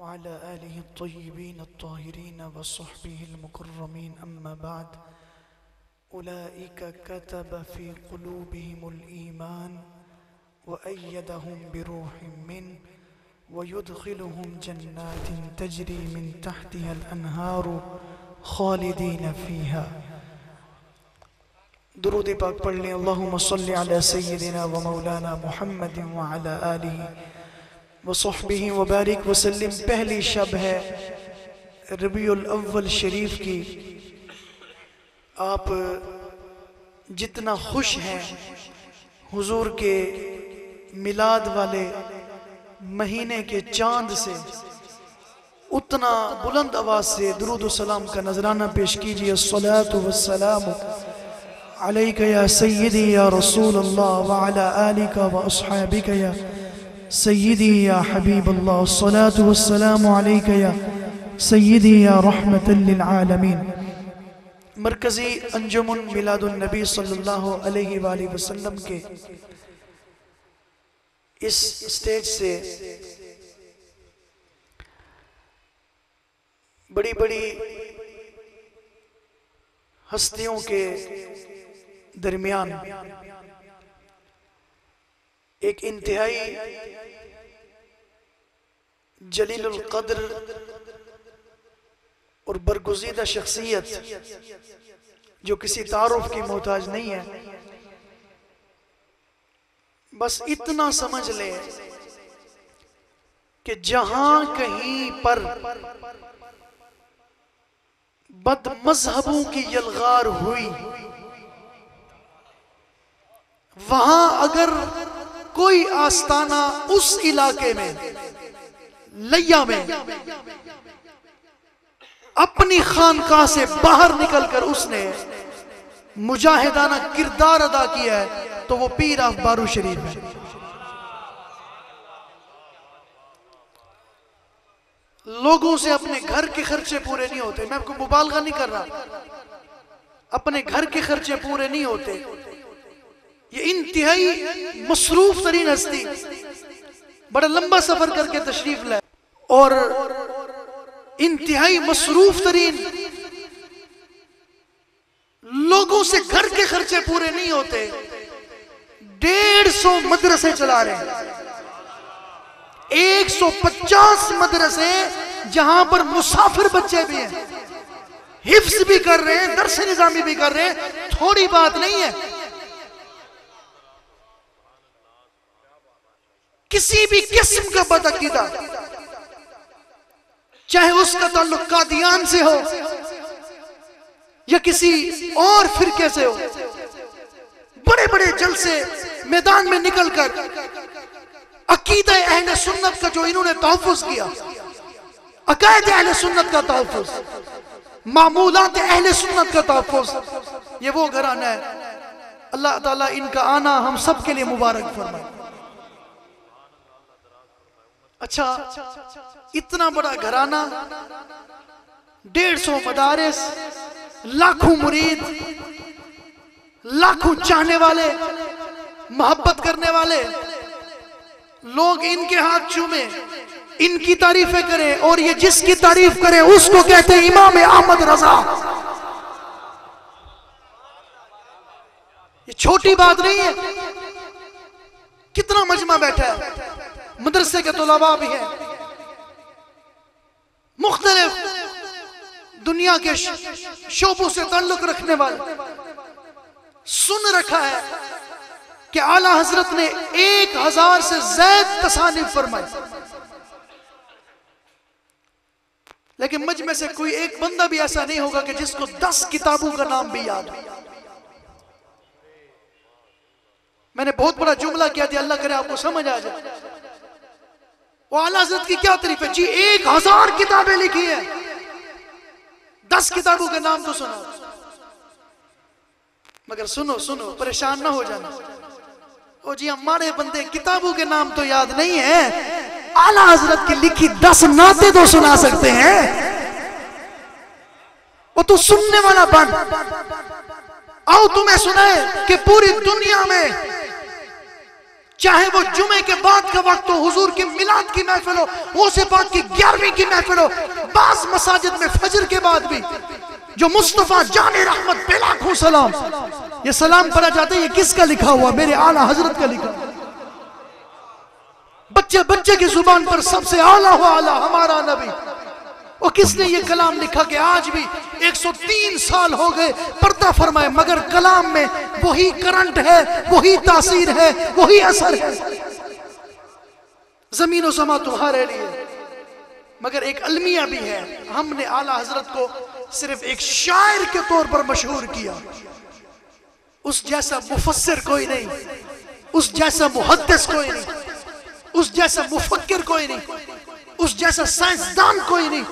वअला आलिहि त्तय्यिबीन त्ताहिरीन व सहबिहिल मुकर्रमीन अम्मा बाद उलाइका कतब फी क़ुलूबिहिमुल ईमान व अय्यदहुम बिरूहिम मिन व युदखिलुहुम जन्नातिन तजरी मिन तहतिहल अन्हारु खालिदीन फीहा। दुरूद पाक पढ़ लें। अल्लाहुम्मा सल्लि अला सय्यिदिना व मौलाना मुहम्मदिन व अला आलिहि व सहबिहि व बारिक वसल्लिम। पहली शब है रबीउल अव्वल शरीफ की। आप जितना खुश हैं हुजूर के मिलाद वाले महीने के चांद से, उतना बुलंद आवाज से दुरूद व सलाम का नजराना पेश कीजिए। अस्सलातु वस्सलामु अलैका या सय्यदी या रसूल अल्लाह व अला आलिका व अस्हाबिका या सय्यदी या हबीब अल्लाह। अस्सलातु वस्सलामु अलैका या सय्यदी या रहमतल लिल आलमीन। मरकजी अंजुमन मिलादुन नबी सल्लल्लाहु अलैहि वसल्लम के इस स्टेज से बड़ी बड़ी हस्तियों के दरमियान एक इंतहाई जलीलुल कद्र और बरगुज़ीदा शख्सियत जो किसी तारुफ की मोहताज नहीं है, बस इतना समझ ले कि जहां कहीं पर बदमज़हबों की यलगार हुई, वहां अगर कोई आस्ताना उस इलाके में लैया में अपनी खानकाह से बाहर निकलकर उसने मुजाहिदाना किरदार अदा किया है तो वो पीर ऑफ बारू शरीफ है। लोगों से अपने घर के खर्चे पूरे नहीं होते। मैं आपको मुबालगा नहीं कर रहा, अपने घर के खर्चे पूरे नहीं होते। ये इंतहाई मसरूफ तरीन हस्ती बड़ा लंबा सफर करके तशरीफ लाए और इंतहाई मसरूफ तरीन लोगों से घर के खर्चे पूरे नहीं होते। 150 मदरसे चला रहे हैं, 150 मदरसे जहां पर मुसाफिर बच्चे भी हैं, हिफ्ज भी कर रहे हैं, दर्स निजामी भी कर रहे हैं। थोड़ी बात नहीं है। किसी भी किस्म का बदअकीदा, चाहे उसका ताल्लुक कादियान से हो या किसी और फिरके से हो, बड़े बड़े जलसे मैदान में निकलकर अकीदा अहले सुन्नत का जो इन्होंने तहफ़्फ़ुज़ किया, अकायद अहले सुन्नत का तहफ़्फ़ुज़, मामूलात अहले सुन्नत का तहफ़्फ़ुज़, ये वो घराना है। अल्लाह ताला इनका आना हम सब के लिए मुबारक फरमाए। अच्छा, इतना बड़ा घराना, 150 मदारिस, लाखों मुरीद, लाखों चाहने वाले, मोहब्बत करने वाले लोग इनके हाथ चूमे, इनकी तारीफें करें, और ये जिसकी तारीफ करे उसको कहते हैं इमाम अहमद रजा। ये छोटी बात नहीं है। कितना मजमा बैठा है, मदरसे के तुलबा भी हैं, मुख्तलिफ दुनिया के शोबों से ताल्लुक रखने वाले। सुन रखा है कि आला हजरत ने 1000 से ज्यादा तसानीफ फरमाई, लेकिन मजमे से कोई एक बंदा भी ऐसा नहीं होगा कि जिसको 10 किताबों का नाम भी याद हो। मैंने बहुत बड़ा जुमला किया था, अल्लाह करे आपको समझ आ जाए। वो आला हज़रत की क्या तारीफ है जी। 1000 किताबें लिखी है, 10 किताबों के नाम तो सुनो, मगर सुनो सुनो परेशान ना हो जाना। ओ जी हमारे बंदे किताबों के नाम तो याद नहीं है, आला हज़रत की लिखी 10 नाते तो सुना सकते हैं। वो तो सुनने वाला बन। आओ तुम्हें सुनाए कि पूरी दुनिया में चाहे वो जुमे के बाद का वक्त हो, हुजूर की मिलाद की महफिल हो, गौसे पाक की 11वीं की महफिल हो, बास मसाजिद में फजर के बाद भी जो मुस्तफा जाने रहमत पे लाखों सलाम, ये सलाम पढ़ा जाता है, ये किसका लिखा हुआ? मेरे आला हजरत का लिखा। बच्चे बच्चे की जुबान पर सबसे आला हुआ आला हमारा नबी। और किसने ये कलाम लिखा कि आज भी 103 साल हो गए पर्दा फरमाए, मगर कलाम में वही करंट है, वही तासीर है, वही असर है। जमीन और समा तुम्हारे लिए, मगर एक अलमिया भी है। हमने आला हजरत को सिर्फ एक शायर के तौर पर मशहूर किया। उस जैसा मुफस्सिर कोई नहीं, उस जैसा मुहद्दिस कोई नहीं, उस जैसा मुफक्किर कोई नहीं, उस जैसा साइंसदान कोई नहीं,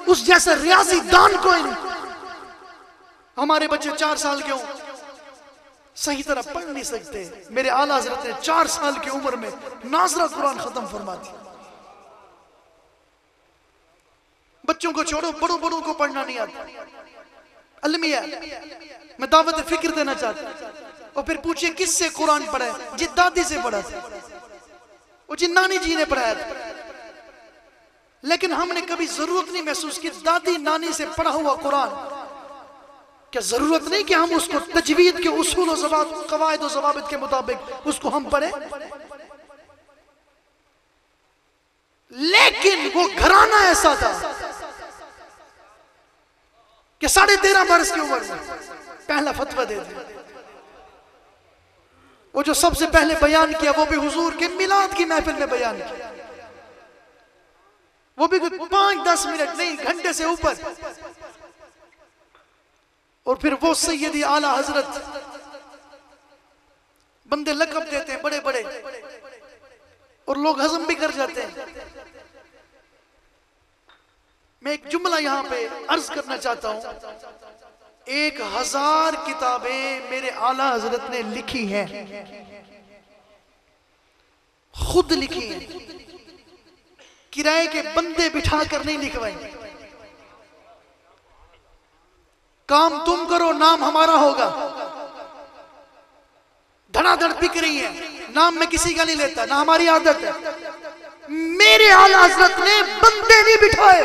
उस जैसा रियाजी दान कोई नहीं। हमारे बच्चे 4 साल के हों, सही तरह पढ़ नहीं सकते। मेरे आला हजरत ने 4 साल की उम्र में नाजरा कुरान खत्म फरमा दिया। बच्चों को छोड़ो, बड़ों बड़ों को पढ़ना नहीं आता। अलमिया मैं दावत फिक्र देना चाहता हूं। और फिर पूछिए किससे कुरान पढ़ा है? जी दादी से पढ़ा था, वो जी नानी जी ने पढ़ाया था। लेकिन हमने कभी जरूरत नहीं महसूस की दादी नानी से पढ़ा हुआ कुरान, क्या जरूरत नहीं कि हम उसको तजवीद के उसूल और कवायद और ज़वाबित के मुताबिक उसको हम पढ़े? लेकिन वो घराना ऐसा था कि 13.5 बरस की उम्र में पहला फतवा दे दिया। वो जो सबसे पहले बयान किया वो भी हुजूर के मिलाद की महफिल में बयान किया, वो भी 5-10 मिनट नहीं, घंटे से ऊपर। और फिर वो सैयदी आला हजरत, बंदे लक़ब देते हैं बड़े बड़े और लोग हजम भी कर जाते हैं। मैं एक जुमला यहां पे अर्ज करना चाहता हूं। 1000 किताबें मेरे आला हजरत ने लिखी हैं, खुद लिखी हैं, किराए के बंदे बिठा कर नहीं लिखवाई। काम तुम करो, नाम हमारा होगा। धड़ाधड़ बिक रही है, नाम में किसी का नहीं लेता, ना हमारी आदत है। मेरे आला हजरत ने बंदे नहीं बिठाए,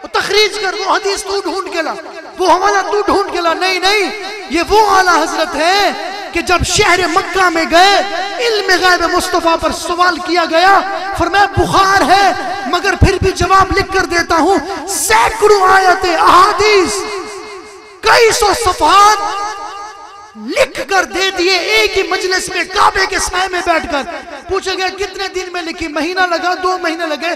वो तखरीज कर, वो हदीस तू ढूंढ के ला, वो हवाला तू ढूंढ के ला। नहीं नहीं, ये वो आला हजरत है कि जब शहर मक्का में गए, इल्म गैब मुस्तफा पर सवाल किया गया, फरमाया बुखार है, मगर फिर भी जवाब लिख कर देता हूं। सैकड़ों आयतें, अहादीस, कई सौ सफ़हात लिख कर दे दिए एक ही मजलिस में, काबे के साए में बैठकर। पूछा गया कितने दिन में लिखी? महीना लगा, 2 महीने लगे?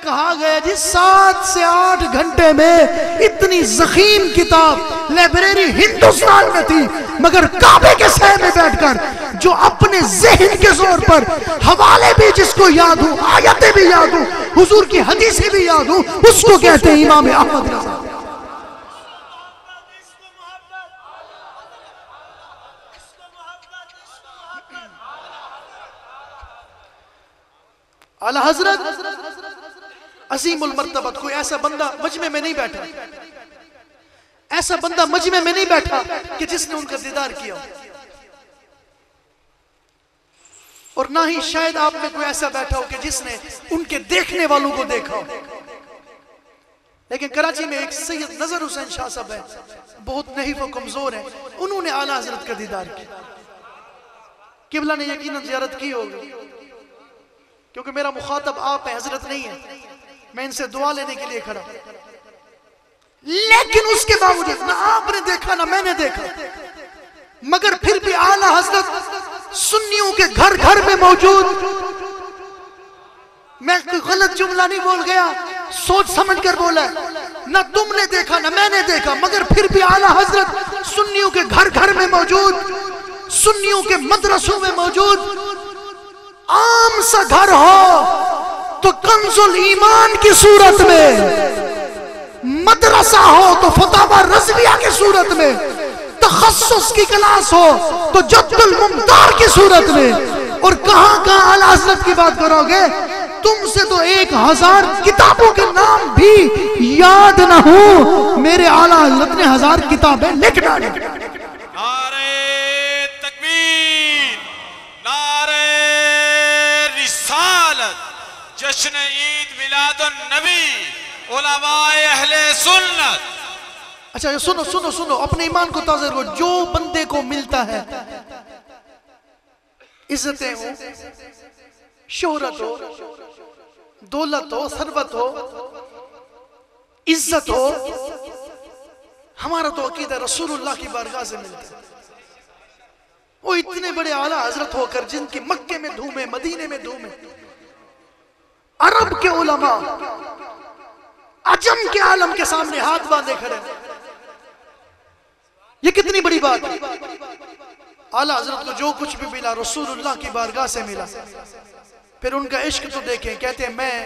कहा गया जी 7 से 8 घंटे में इतनी ज़ख़ीम किताब लाइब्रेरी हिंदुस्तान में थी, मगर काबे के साए में बैठकर जो अपने ज़हन के जोर पर हवाले भी जिसको याद हो, आयतें भी याद हो, हुजूर की हदीसें भी याद हो, उसको कहते हैं इमाम अहमद रज़ा। आला हजरत अजीमुल मर्तबत, कोई ऐसा बंदा मजमे में नहीं बैठा, ऐसा बंदा मजमे में नहीं बैठा कि जिसने उनका दीदार किया। और ना ही शायद आप में कोई ऐसा बैठा हो कि जिसने उनके देखने वालों को देखा हो। लेकिन कराची में एक सैयद नजर हुसैन शाह साहब है, बहुत नहीफ और कमजोर है, उन्होंने आला हजरत का दीदार किया। किबला ने यकीनन ज़ियारत की होगी, क्योंकि मेरा मुखातब आप है, हजरत नहीं है। मैं इनसे दुआ लेने के लिए खड़ा, लेकिन उसके बावजूद ना आपने देखा ना मैंने देखा, मगर फिर भी आला हजरत सुन्नियों के घर घर में मौजूद। मैं कोई गलत जुमला नहीं बोल गया, सोच समझ कर बोला। ना तुमने देखा ना मैंने देखा, मगर फिर भी आला हजरत सुन्नियों के घर घर में मौजूद, सुन्नियों के मदरसों में मौजूद। आम सा घर हो तो कंजुल ईमान की सूरत में, मदरसा हो तो फतावा रज़विया की सूरत में, तखस्सुस की क्लास हो तो जद्दुल मुमतार की सूरत में। और कहां कहां आला हज़रत की बात करोगे, तुमसे तो 1000 किताबों के नाम भी याद ना हो, मेरे आला हज़रत ने 1000 किताबें लिख डाली। जश्न ईद मिलादुन नबी उलमाए अहले सुन्नत। अच्छा ये सुनो सुनो सुनो, अपने ईमान को ताज़ा रखो। जो बंदे को मिलता है, इज्जतें हो, शोहरत हो, दौलत हो, सरबत हो, इज्जत हो, हमारा तो अकीदा रसूलुल्लाह की बारगाह से मिलता है। वो इतने बड़े आला हजरत होकर जिनकी मक्के में धूम है, मदीने में धूम है, अरब के उलमा अजम के आलम के सामने हाथ बांधे खड़े, ये कितनी बड़ी बात है। आला हजरत को जो कुछ भी मिला रसूलुल्लाह की बारगाह से मिला। फिर उनका इश्क तो देखें, कहते हैं मैं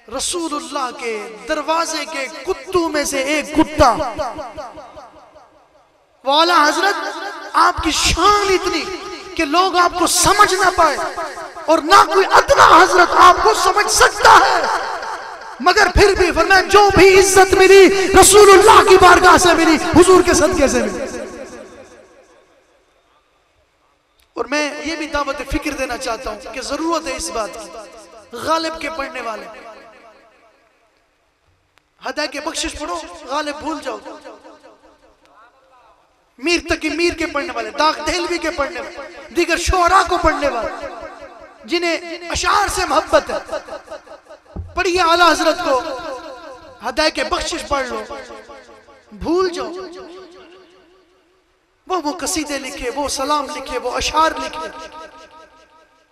रसूलुल्लाह के दरवाजे के कुत्तों में से एक कुत्ता। वाला हजरत आपकी शान इतनी कि लोग आपको समझ ना पाए और ना कोई अदना हजरत आपको समझ सकता है, मगर फिर भी फरमाया जो भी इज्जत मिली रसूलुल्लाह की बारगाह से मिली, हुजूर के सदके से मिली। और मैं ये भी दावत फिक्र देना चाहता हूं कि जरूरत है इस बात की, गालिब के पढ़ने वाले हदा के बख्शिश पढ़ो, गालिब भूल जाओ। मीर तकी मीर के पढ़ने वाले, दाग दहलवी के पढ़ने वाले, दीगर शोरा को पढ़ने वाले, जिन्हें अशार से मोहब्बत है, पढ़िए आला हजरत को, हदा के बख्शिश पढ़ लो, भूल जाओ। वो कसीदे लिखे, वो सलाम लिखे, वो अशार लिखे,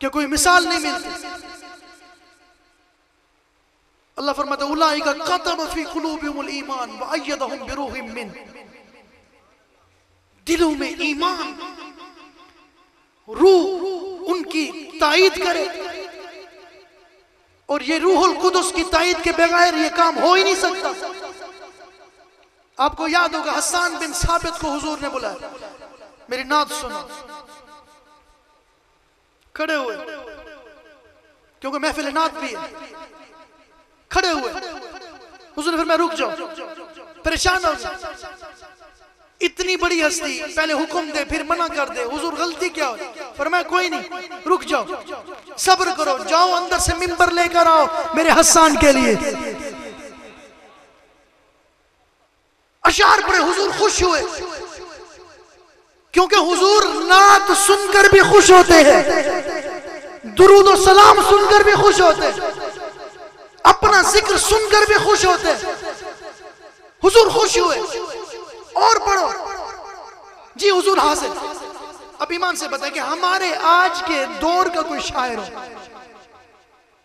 कि कोई मिसाल नहीं मिलती। अल्लाह फरमाता है उलाइका कतब फी कुलूबिहिमुल ईमान व अय्यदहुम बिरूहिम मिन, दिलों में ईमान, रूह उनकी ताईद करे, और ये रूहुल कुदस की ताईद के बगैर ये काम हो ही नहीं सकता। आपको याद होगा हसन बिन साबित को हुजूर ने बुलाया, मेरी नात सुनो, खड़े हुए, क्योंकि महफिल नात भी है, खड़े हुए। हुजूर ने फिर मैं रुक जाओ, परेशान हो गए, इतनी बड़ी हस्ती पहले हुक्म दे फिर मना कर दे, हुजूर गलती क्या हो, पर मैं कोई नहीं, रुक जाओ, सब्र करो, जाओ अंदर से मिंबर लेकर आओ मेरे हसन के लिए। अशार पढ़े, हुजूर खुश हुए, क्योंकि हुजूर नात सुनकर भी खुश होते हैं, दुरूद और सलाम सुनकर भी खुश होते हैं, अपना जिक्र सुनकर भी खुश होते हैं। हुजूर खुश हुए, और पढ़ो जी, हुजूर हाजिर। अब ईमान से बताए कि हमारे आज के दौर का कोई शायर हो,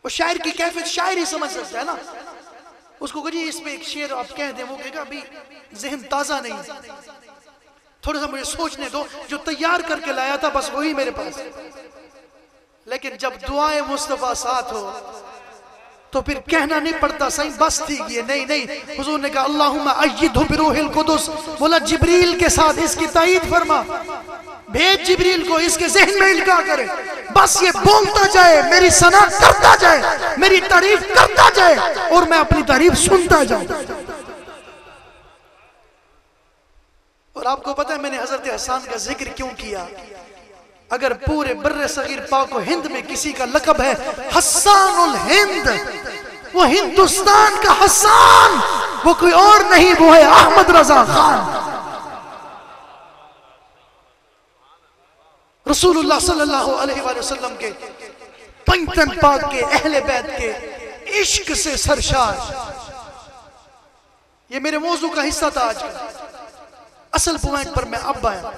वो शायर की कैफियत शायर ही समझ सकता है ना। उसको कहिए इसमें एक शेर आप कह दें, वो कहेगा अभी जहन ताजा नहीं, थोड़ा सा मुझे सोचने दो, जो तैयार करके लाया था बस वही मेरे पास। लेकिन जब दुआए मुस्तफा साथ हो तो फिर कहना नहीं पड़ता सही बस ठीक है, नहीं नहीं। हुजूर ने कहा अल्लाहुम्मा अय्यिदहु बिरूहिल कुदस, बोला जिब्रील के साथ इसकी ताईद फरमा, भेज जिब्रील को, इसके ज़हन में इल्का करे, बस ये बोलता जाए, मेरी सना करता जाए, मेरी तारीफ करता जाए, और मैं अपनी तारीफ सुनता जाऊं। और आपको पता है मैंने हजरत हसन का जिक्र क्यों किया? अगर पूरे बर्रे सगीर पाक हिंद में किसी का लकब है हस्सानुल हिंद, वो हिंदुस्तान का हसन, वो कोई और नहीं, वो है अहमद रजा खान। रसूलुल्लाह सल्लल्लाहु अलैहि वसल्लम के पंचतन पाक के अहले बैत के इश्क से सरशार। ये मेरे मौजू का हिस्सा था आज का, असल पॉइंट पर मैं अब आया।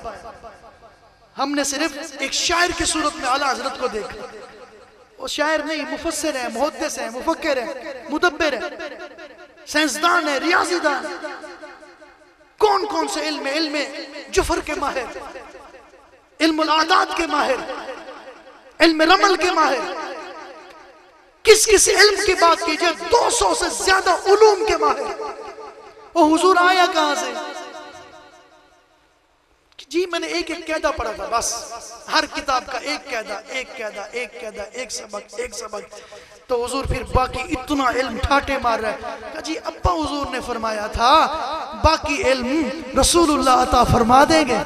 हमने सिर्फ एक शायर की सूरत में आला हजरत को देखा, वो शायर नहीं, मुफस्सिर है, मुहद्दिस है, मुफक्किर है, मुदब्बिर है, साइंसदान है, रियाजीदान, कौन कौन से इल्म, इल्म जुफर के माहिर, इल्मुल आदाद के माहिर, इल्म रमल के माहिर, किस किस इल्म की बात कीजिए 200 से ज्यादा उलूम के माहिर। वो हुजूर आया कहां से? जी मैंने एक एक कैदा पढ़ा था, बस हर किताब का एक कैदा, एक कैदा, एक कैदा, एक सबक, एक सबक। तो हुजूर फिर बाकी इतना इल्म ठाटे मार रहा है। जी अब्बा हुजूर ने फरमाया था बाकी इल्म रसूलुल्लाह अता फरमा देंगे।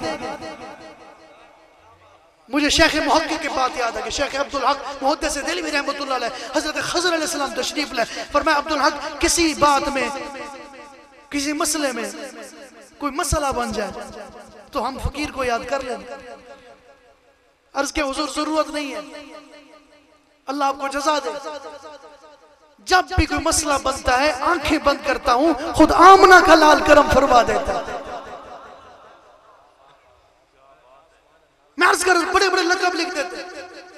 मुझे शेख मुहक्किक की बात याद है कि शेख अब्दुल हक मुहद्दिस देलवी रहमतुल्लाह अलैह हजरत खज़र अलैहिस्सलाम तशरीफ लाए, फरमाया अब्दुल हक किसी बात में, किसी मसले में कोई मसला बन जाए तो हम फकीर को याद कर लें। अर्ज के हुजूर जरूरत नहीं है, अल्लाह आपको जज़ा दे। जब भी कोई मसला बनता है आंखें बंद करता हूं, खुद आमना का लाल करम फरमा देता है। मैं अर्ज कर, बड़े बड़े लक़ब लिख देते,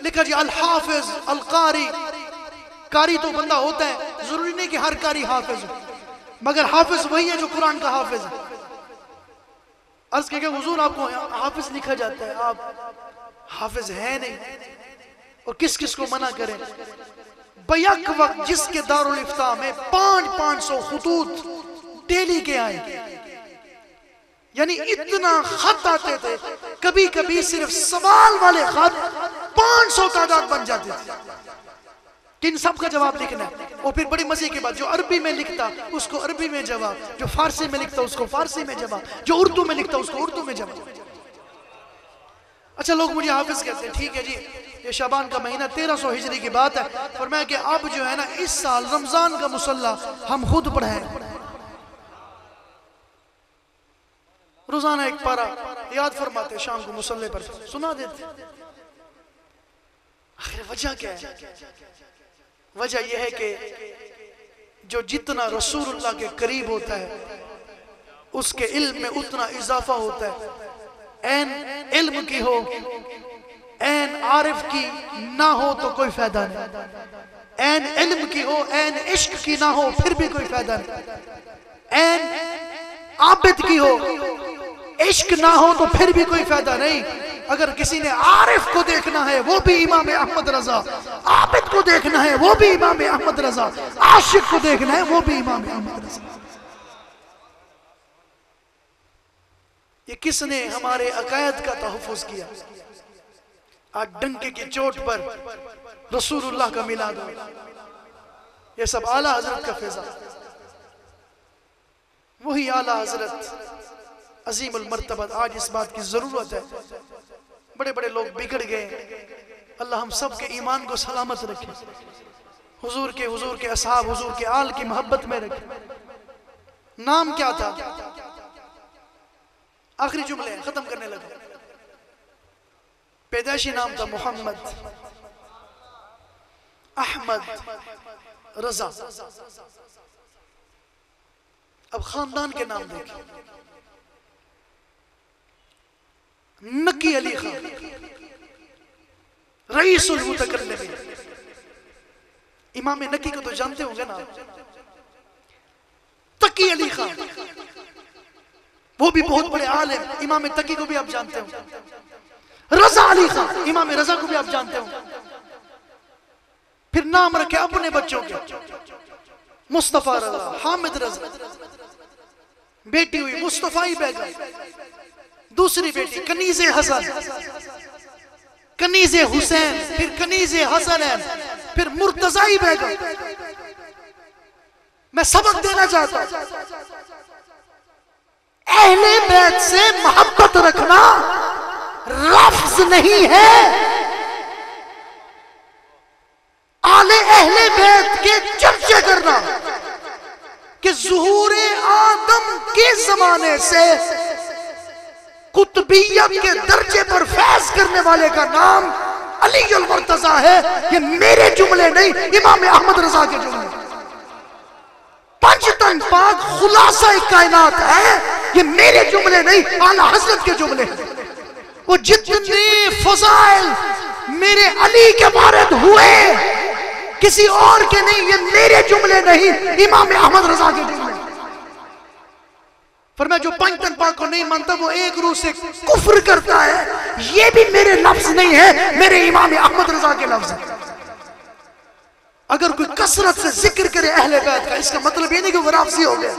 लिखा जी अल हाफिज अल कारी। कारी तो बंदा होता है, जरूरी नहीं कि हर कारी हाफिज हो, मगर हाफिज वही है जो कुरान का हाफिज है। अर्ज के हुजूर आपको हाफिज लिखा जाता है, आप हाफिज है नहीं। और किस किस को मना करें। बैक वक्त जिसके दारुल इफ्ता में 500 खुतूत डेली के आए, यानी इतना खत आते थे, कभी कभी सिर्फ सवाल वाले खत 500 तादाद बन जाते थे कि इन सब का जवाब लिखना है। और फिर बड़ी मजे की बात, जो अरबी में लिखता उसको अरबी में जवाब, जो फारसी में लिखता उसको फारसी में जवाब, जो उर्दू में लिखता उसको उर्दू में जवाब। अच्छा, लोग मुझे हाफिज कहते हैं, ठीक है जी, ये शाबान का महीना 1300 हिजरी की बात है, फरमाया कि अब जो है ना इस साल रमजान का मुसल्ला हम खुद पढ़ाएं, रोजाना एक पारा याद फरमाते, शाम को मुसल्ले पर सुना देते। आखिर वजह क्या है? वजह यह है कि जो जितना रसूलुल्लाह के करीब होता है उसके इल्म में उतना इजाफा होता है। ऐन इल्म की हो, ऐन आरिफ की ना हो तो कोई फायदा नहीं, ऐन इल्म की हो, ऐन इश्क की ना हो फिर भी कोई फायदा नहीं, ऐन आबिद की हो, इश्क ना हो तो फिर भी कोई फायदा नहीं। अगर किसी ने आरिफ को देखना है वो भी इमाम अहमद रजा, आबिद को देखना है वो भी इमाम अहमद रजा, आशिक को देखना है वो भी इमाम अहमद रजा। ये किसने हमारे अकायद का तहफ़्फ़ुज़ किया? आज डंके की चोट पर रसूलुल्लाह का मिलाद हो, ये सब आला हजरत का फैज़ा। वही आला हजरत अजीमुल मर्तबत। आज इस बात की जरूरत है, बड़े बड़े लोग बिगड़ गए, अल्लाह हम सब के ईमान को सलामत रखे, हुजूर के असहाब, हुजूर के आल की मोहब्बत में रखे। नाम क्या था? आखिरी जुमले खत्म करने लगा। पैदाइशी नाम था मोहम्मद अहमद रजा। अब खानदान के नाम देखिए, नकी अली खान रईसुल मुतकल्लिमीन। इमाम नकी को तो जानते होंगे ना। तकी अली खान वो भी बहुत बड़े आलिम, इमाम तकी को भी आप जानते हो। रजा अली खान, इमाम रजा को भी आप जानते हो। फिर नाम रखे अपने बच्चों के, मुस्तफा रजा, हामिद रजा। बेटी हुई मुस्तफाई बेगम, दूसरी बेटी कनीज़े हसन, कनीज़े हुसैन, फिर कनीज़े हसन, फिर मुर्तज़ाई बेगम। मैं सबक देना चाहता हूं, अहले बैत से मोहब्बत रखना लफ्ज नहीं है, आले अहले बैत के चर्चे करना कि ज़ुहूरे आदम के जमाने से कुतुबियत के दर्जे पर फैज करने वाले का नाम अली अल मुर्तज़ा है। ये मेरे जुमले नहीं, इमाम अहमद रजा के जुमले। पंचतन पाक खुलासा कायनात है, ये मेरे जुमले नहीं, आला हजरत के जुमले। वो जितने फजाइल मेरे अली के वारिद हुए किसी और के नहीं, ये मेरे जुमले नहीं, इमाम अहमद रजा के जुमले। फरमाया जो पंचतन पाक को नहीं मानता वो एक रूह से कुफ्र करता है। ये भी मेरे लफ्ज नहीं है, मेरे इमाम अहमद रजा के लफ्ज है। अगर कोई कसरत से जिक्र करे अहले बैत का, इसका मतलब ये नहीं कि वो राफ़ज़ी हो गया,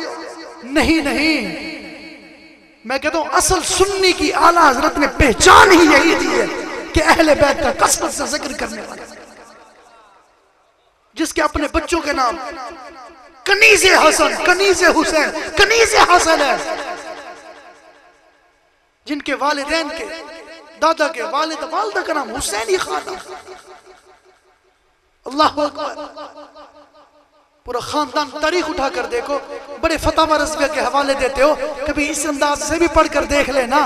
नहीं नहीं। मैं कहता हूं असल सुन्नी की आला हजरत ने पहचान ही यही दी है कि अहले बैत का कसरत से जिक्र करने वाला, जिसके अपने बच्चों के नाम कनीज़े हसन, कनीज़े हुसैन, कनीज़े हसन है, जिनके वालिदैन के दादा के वालिद वालिदा का नाम हुसैन ही खानदान। अल्लाह अकबर। पूरा खानदान तारीख उठाकर देखो, बड़े फतावा रज़विया के हवाले देते हो, कभी इस अंदाज से भी पढ़कर देख लेना।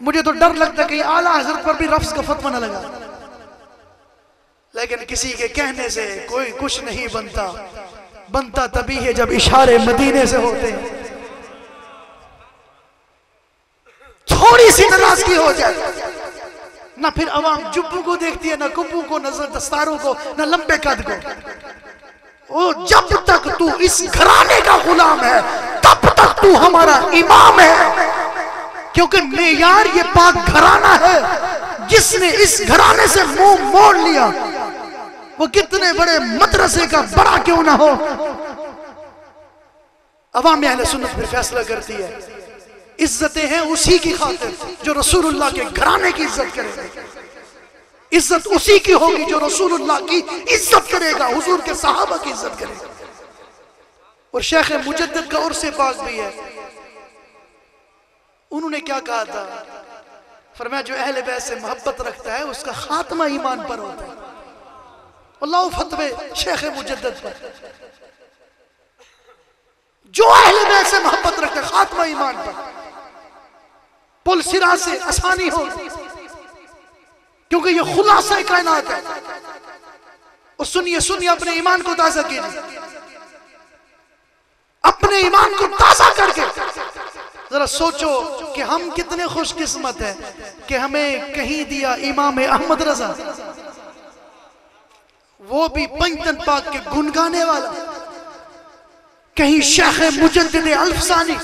मुझे तो डर लगता है कि आला हजरत पर भी रफ्स का फतवा न लगा। लेकिन किसी के कहने से कोई कुछ नहीं बनता, बनता तभी है जब इशारे मदीने से होते हैं। थोड़ी सी नाराजगी हो जाए ना, फिर अवाम जुब्बू को देखती है, ना कुब्बू को, ना दस्तारों को, ना लंबे कद को। ओ जब तक तू इस घराने का गुलाम है तब तक तू हमारा इमाम है, क्योंकि मेयार ये पाक घराना है। जिसने इस घराने से मुंह मोड़ लिया वो कितने बड़े मदरसे का बड़ा क्यों ना हो, अवाम अहले सुन्नत फिर फैसला करती है। इज्जतें हैं उसी की खातिर जो रसूलुल्लाह के घराने की इज्जत करेगा। इज्जत उसी की होगी जो रसूलुल्लाह की इज्जत करेगा, हुजूर के सहाबा की इज्जत करेगा। और शेख मुजद्दिद का उर्से पाक भी है। उन्होंने क्या कहा था? फरमाया जो अहले बैत से मोहब्बत रखता है उसका खात्मा ईमान पर होता है। अल्लाह फतवे शेख मुजद्दिद पर, जो अहले बैत से मोहब्बत रखता है खात्मा ईमान पर, पुल सिरा से आसानी हो, क्योंकि ये खुलासा कायनात है। और सुनिए सुनिए, अपने ईमान को ताजा कीजिए, अपने ईमान को ताजा करके जरा सोचो कि हम कितने खुशकिस्मत हैं कि हमें कहीं दिया इमाम अहमद रजा, वो भी पंजतन पाक के गुन गाने वाला, कहीं शेख मुजद्दिद अल्फसानी,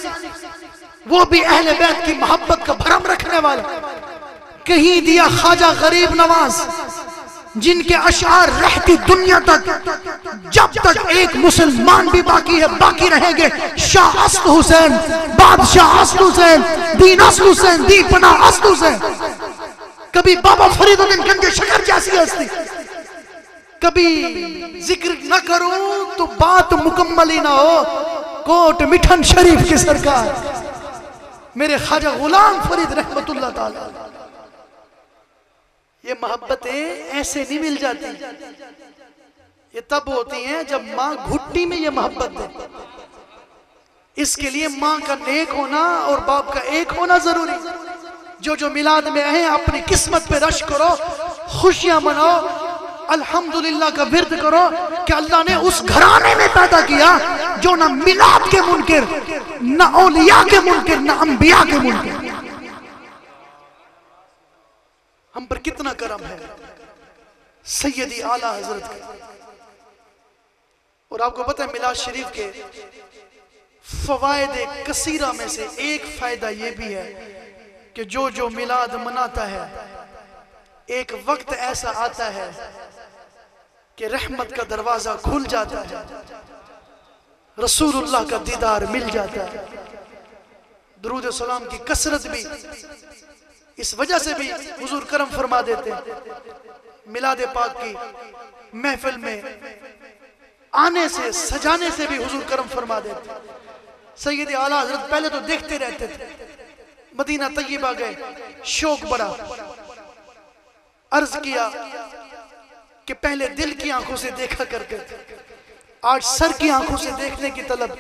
वो भी अहले बैत की मोहब्बत का भरम रखने वाला, कहीं दिया ख्वाजा गरीब नवाज, जिनके अशार रहती दुनिया तक, जब तक एक मुसलमान भी बाकी है बाकी रहेंगे। शाह अस्द हुसैन, बादशाह अस्द हुसैन, दीन अस्द हुसैन, दीपना अस्द हुसैन। कभी बाबा फरीदुद्दीन गंजे शकर जैसी हस्ती, कभी जिक्र न करूं तो बात मुकम्मल ही ना हो। कोट मिठन शरीफ की सरकार मेरे ख्वाजा गुलाम फरीद रहमतुल्लाह ताला। ये मोहब्बतें ऐसे नहीं मिल जाती, ये तब होती हैं जब माँ घुट्टी में ये मोहब्बत दे। इसके लिए माँ का नेक होना और बाप का एक होना जरूरी। जो मिलाद में आए अपनी किस्मत पे रश करो, खुशियां मनाओ, अल्हम्दुलिल्लाह का विर्द करो कि अल्लाह ने उस घराने में पैदा किया जो ना मिलाद के मुनकिर, ना औलिया के मुनकिर, ना अंबिया के मुनकिर। हम पर कितना करम है सैयदी आला हजरत का। और आपको पता है मिलाद शरीफ के फवायदे कसीरा में से एक फायदा यह भी है कि जो मिलाद मनाता है, एक वक्त ऐसा आता है कि रहमत का दरवाजा खुल जाता है, रसूलुल्लाह का दीदार मिल जाता है। दुरूद सलाम की कसरत भी इस वजह से भी हुजूर करम फरमा देते हैं। मिलाद पाक की महफिल में आने से, सजाने से भी हुजूर करम फरमा देते हैं। सैयद आला हजरत पहले तो देखते रहते थे, मदीना तैयबा गए, शौक बढ़ा, अर्ज किया कि पहले दिल की आंखों से देखा करते थे, आज सर की आंखों से देखने की तलब।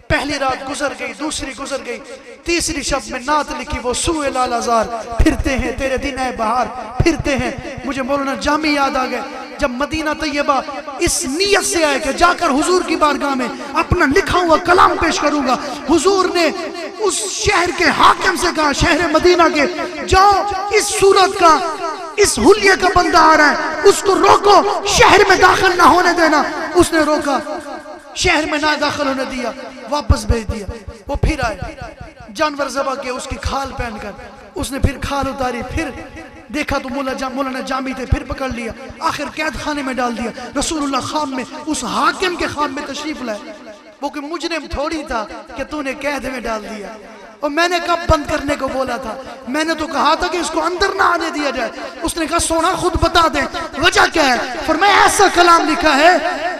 पहली रात गुजर गई, दूसरी गुजर गई, तीसरी शब में नात लिखी वो सूए लाल आजार, फिरते हैं तेरे दिन है बहार, फिरते हैं। मुझे मौलाना जामी याद आ गए जब मदीना तैयबा इस नियत से आए कि जाकर हुजूर की बारगाह में अपना लिखा हुआ कलाम पेश करूंगा। हुजूर ने उस शहर के हाकिम से कहा, शहर मदीना के, जाओ इस सूरत का, इस हुलिये का बंदा आ रहा है, उसको रोको, शहर में दाखिल ना होने देना। उसने रोका, शहर में ना दाखिल होने दिया, वापस भेज दिया। वो फिर आए, जानवर ज़बह किया, उसकी खाल पहनकर उसने फिर खाल उतारी, फिर देखा तो मौलाना जामी थे, फिर पकड़ लिया, आखिर कैद खाने में डाल दिया। रसूलुल्लाह खाम में, उस हाकिम के खाम में तशरीफ लाए। वो कोई मुजरिम थोड़ी था कि तूने कैद में डाल दिया। और मैंने कब बंद करने को बोला था? मैंने तो कहा था कि इसको अंदर ना आने दिया जाए। उसने कहा सोना खुद बता दे वजह क्या है। फिर मैं ऐसा कलाम लिखा है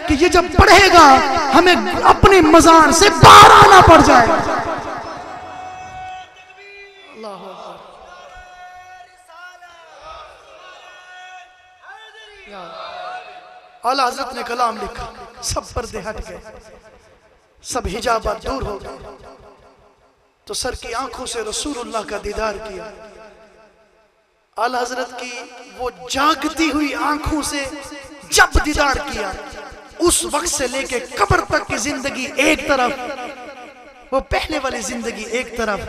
कि ये जब पढ़ेगा हमें अपनी मजार से बाहर आना पड़ जाएगा। आला हजरत ने कलाम लिखा, सब पर्दे हट गए, सब हिजाबात दूर हो गए, तो सर की आंखों से रसूलुल्लाह का दीदार किया। आला हजरत की वो जागती हुई आंखों से जब दीदार किया, उस वक्त से लेके कब्र तक की जिंदगी एक तरफ, वो पहले वाली जिंदगी एक तरफ।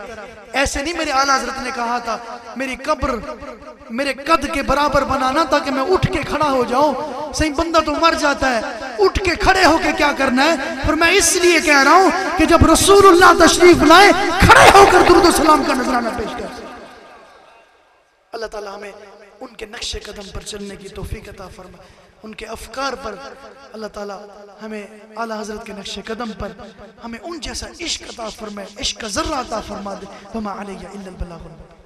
ऐसे नहीं मेरे आला हजरत ने कहा था मेरी कब्र मेरे कद के बराबर बनाना ताकि मैं उठ के खड़ा हो जाऊं। सही बंदा तो मर जाता है, उठ के खड़े होके क्या करना है। पर मैं इसलिए कह रहा हूं कि जब रसूलुल्लाह तशरीफ लाए, खड़े होकर दुरूद सलाम का नजराना पेश कर। अल्लाह ताला हमें उनके नक्शे कदम पर चलने की तौफीक अता फरमाए, उनके अफकार पर अल्लाह ताला हमें आला हजरत के नक्शे कदम पर हमें उन जैसा इश्क अता फरमाए, इश्क का जर्रा अता फरमा दे। वमा अलैया इल्लल बलागुल।